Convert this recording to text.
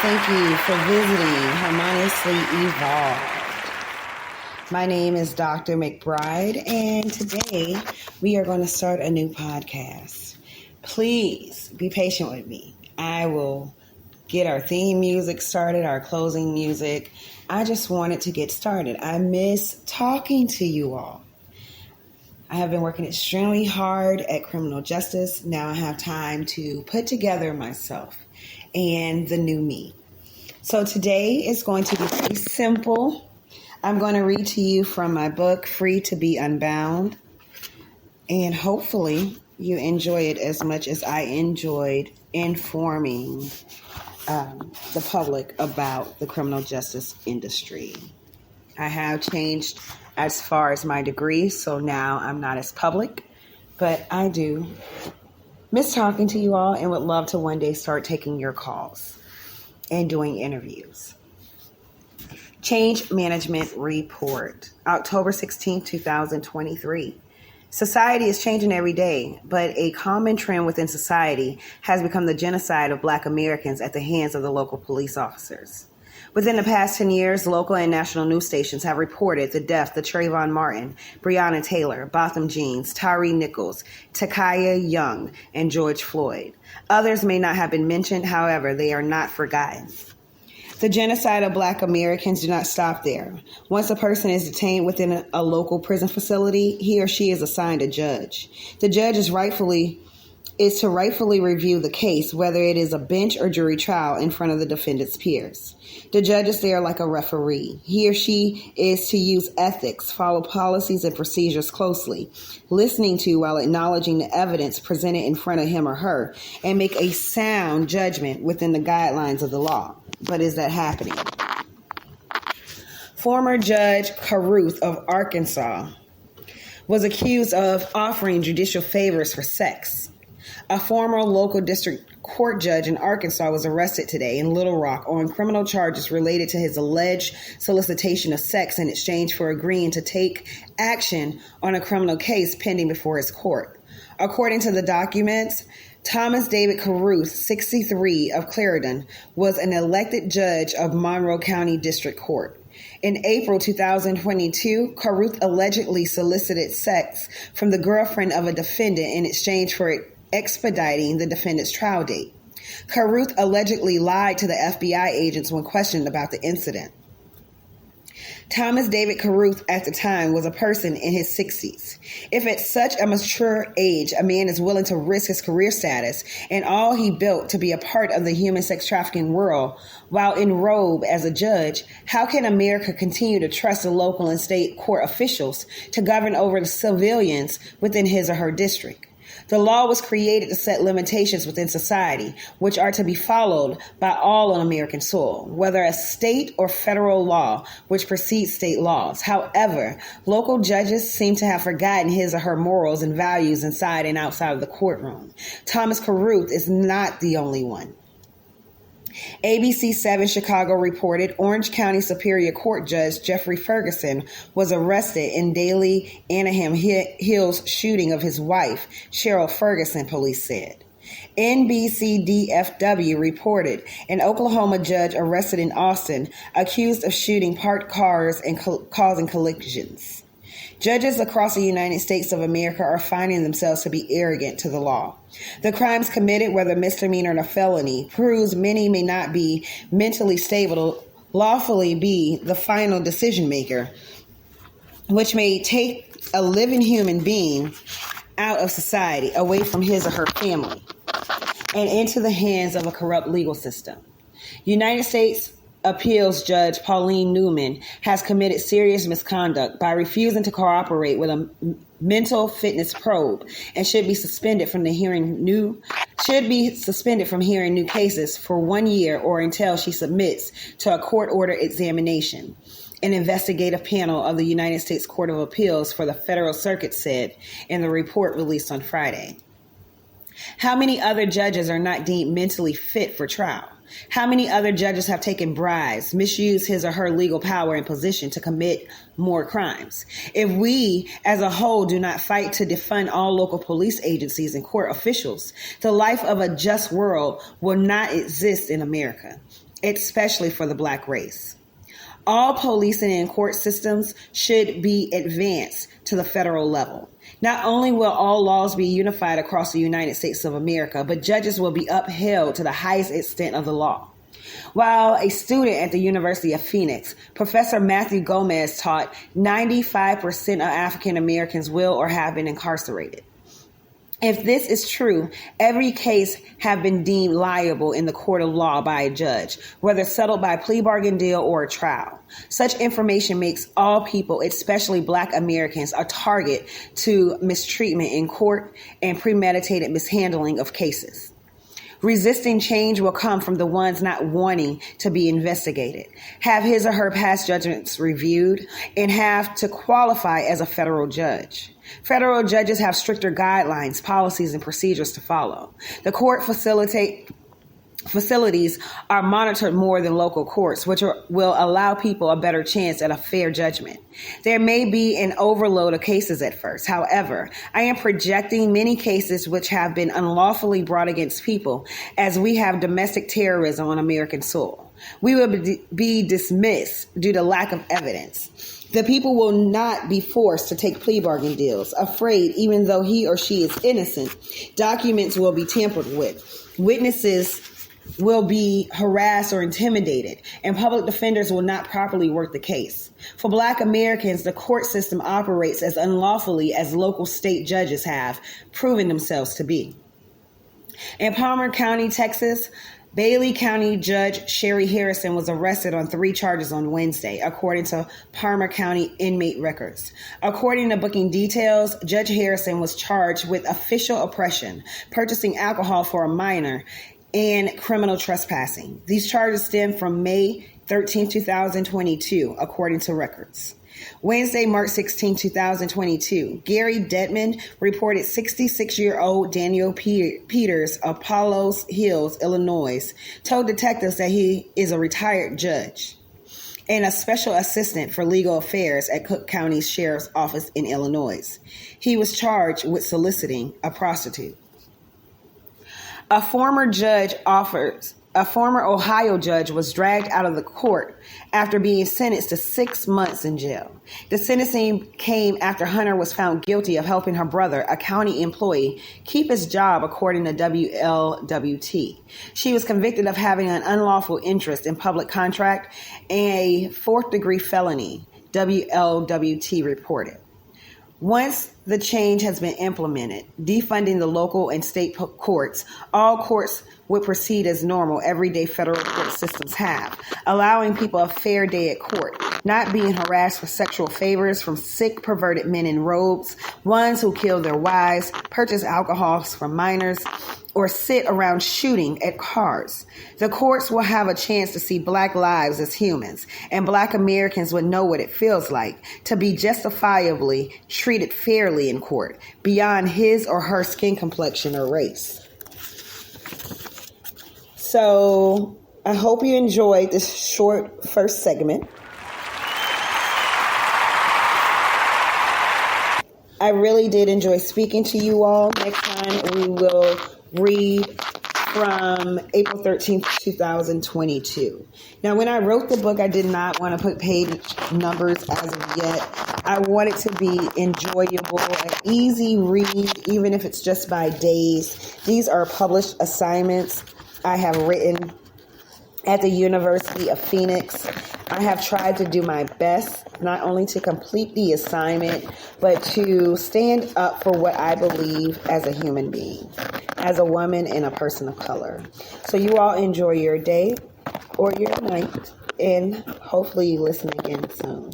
thank you for visiting Harmoniously Evolved. My name is Dr. McBride, and today we are going to start a new podcast. Please be patient with me. I will get our theme music started, our closing music. I just wanted to get started. I miss talking to you all. I have been working extremely hard at criminal justice. Now I have time to put together myself and the new me. So today is going to be pretty simple. I'm going to read to you from my book, Free to be Unbound. And hopefully you enjoy it as much as I enjoyed informing the public about the criminal justice industry. I have changed as far as my degree, so now I'm not as public, but I do miss talking to you all and would love to one day start taking your calls and doing interviews. Change Management Report, October 16, 2023. Society is changing every day, but a common trend within society has become the genocide of Black Americans at the hands of the local police officers. Within the past 10 years, local and national news stations have reported the death of Trayvon Martin, Breonna Taylor, Botham Jeans, Tyree Nichols, Takaya Young, and George Floyd. Others may not have been mentioned, however, they are not forgotten. The genocide of Black Americans do not stop there. Once a person is detained within a local prison facility, he or she is assigned a judge. The judge is to rightfully review the case, whether it is a bench or jury trial in front of the defendant's peers. The judge is there like a referee. He or she is to use ethics, follow policies and procedures closely, listening to while acknowledging the evidence presented in front of him or her, and make a sound judgment within the guidelines of the law. But is that happening? Former Judge Carruth of Arkansas was accused of offering judicial favors for sex. A former local district court judge in Arkansas was arrested today in Little Rock on criminal charges related to his alleged solicitation of sex in exchange for agreeing to take action on a criminal case pending before his court. According to the documents, Thomas David Carruth, 63, of Clarendon, was an elected judge of Monroe County District Court. In April 2022, Carruth allegedly solicited sex from the girlfriend of a defendant in exchange for expediting the defendant's trial date. Carruth allegedly lied to the FBI agents when questioned about the incident. Thomas David Carruth at the time was a person in his 60s. If at such a mature age a man is willing to risk his career status and all he built to be a part of the human sex trafficking world while in robe as a judge, how can America continue to trust the local and state court officials to govern over the civilians within his or her district? The law was created to set limitations within society, which are to be followed by all on American soil, whether as state or federal law, which precedes state laws. However, local judges seem to have forgotten his or her morals and values inside and outside of the courtroom. Thomas Carruth is not the only one. ABC 7 Chicago reported Orange County Superior Court Judge Jeffrey Ferguson was arrested in Daly Anaheim Hills shooting of his wife, Cheryl Ferguson, police said. NBCDFW reported an Oklahoma judge arrested in Austin accused of shooting parked cars and causing collisions. Judges across the United States of America are finding themselves to be arrogant to the law. The crimes committed, whether misdemeanor or felony, proves many may not be mentally stable to lawfully be the final decision maker, which may take a living human being out of society, away from his or her family, and into the hands of a corrupt legal system. United States Appeals Judge Pauline Newman has committed serious misconduct by refusing to cooperate with a mental fitness probe and should be suspended from hearing new cases for 1 year or until she submits to a court-ordered examination. An investigative panel of the United States Court of Appeals for the Federal Circuit said in the report released on Friday. How many other judges are not deemed mentally fit for trial? How many other judges have taken bribes, misused his or her legal power and position to commit more crimes? If we as a whole do not fight to defund all local police agencies and court officials, the life of a just world will not exist in America. especially for the Black race. All policing and court systems should be advanced to the federal level. Not only will all laws be unified across the United States of America, but judges will be upheld to the highest extent of the law. While a student at the University of Phoenix, Professor Matthew Gomez taught 95% of African Americans will or have been incarcerated. If this is true, every case have been deemed liable in the court of law by a judge, whether settled by plea bargain deal or a trial. Such information makes all people, especially Black Americans, a target to mistreatment in court and premeditated mishandling of cases. Resisting change will come from the ones not wanting to be investigated, have his or her past judgments reviewed, and have to qualify as a federal judge. Federal judges have stricter guidelines, policies, and procedures to follow. The court facilities are monitored more than local courts, which will allow people a better chance at a fair judgment. There may be an overload of cases at first. However, I am projecting many cases which have been unlawfully brought against people, as we have domestic terrorism on American soil. We will be dismissed due to lack of evidence. The people will not be forced to take plea bargain deals, afraid even though he or she is innocent. Documents will be tampered with. Witnesses will be harassed or intimidated, and public defenders will not properly work the case. For Black Americans, the court system operates as unlawfully as local state judges have proven themselves to be. In Palmer County, Texas, Bailey County Judge Sherry Harrison was arrested on 3 charges on Wednesday, according to Palmer County inmate records. According to booking details, Judge Harrison was charged with official oppression, purchasing alcohol for a minor, and criminal trespassing. These charges stem from May 13, 2022, according to records. Wednesday, March 16, 2022, Gary Dedman reported 66-year-old Daniel Peters of Palos Hills, Illinois, told detectives that he is a retired judge and a special assistant for legal affairs at Cook County Sheriff's Office in Illinois. He was charged with soliciting a prostitute. A former Ohio judge was dragged out of the court after being sentenced to 6 months in jail. The sentencing came after Hunter was found guilty of helping her brother, a county employee, keep his job, according to WLWT. She was convicted of having an unlawful interest in public contract and a 4th-degree felony, WLWT reported. Once the change has been implemented, defunding the local and state courts, all courts would proceed as normal everyday federal court systems have, allowing people a fair day at court, not being harassed for sexual favors from sick, perverted men in robes, ones who kill their wives, purchase alcohols from minors, or sit around shooting at cars. The courts will have a chance to see Black lives as humans, and Black Americans would know what it feels like to be justifiably treated fairly in court, beyond his or her skin complexion or race. So I hope you enjoyed this short first segment. I really did enjoy speaking to you all. Next time we will read from April 13th, 2022. Now, when I wrote the book, I did not want to put page numbers as of yet. I want it to be enjoyable, an easy read, even if it's just by days. These are published assignments I have written at the University of Phoenix. I have tried to do my best, not only to complete the assignment, but to stand up for what I believe as a human being, as a woman and a person of color. So you all enjoy your day or your night, and hopefully you listen again soon.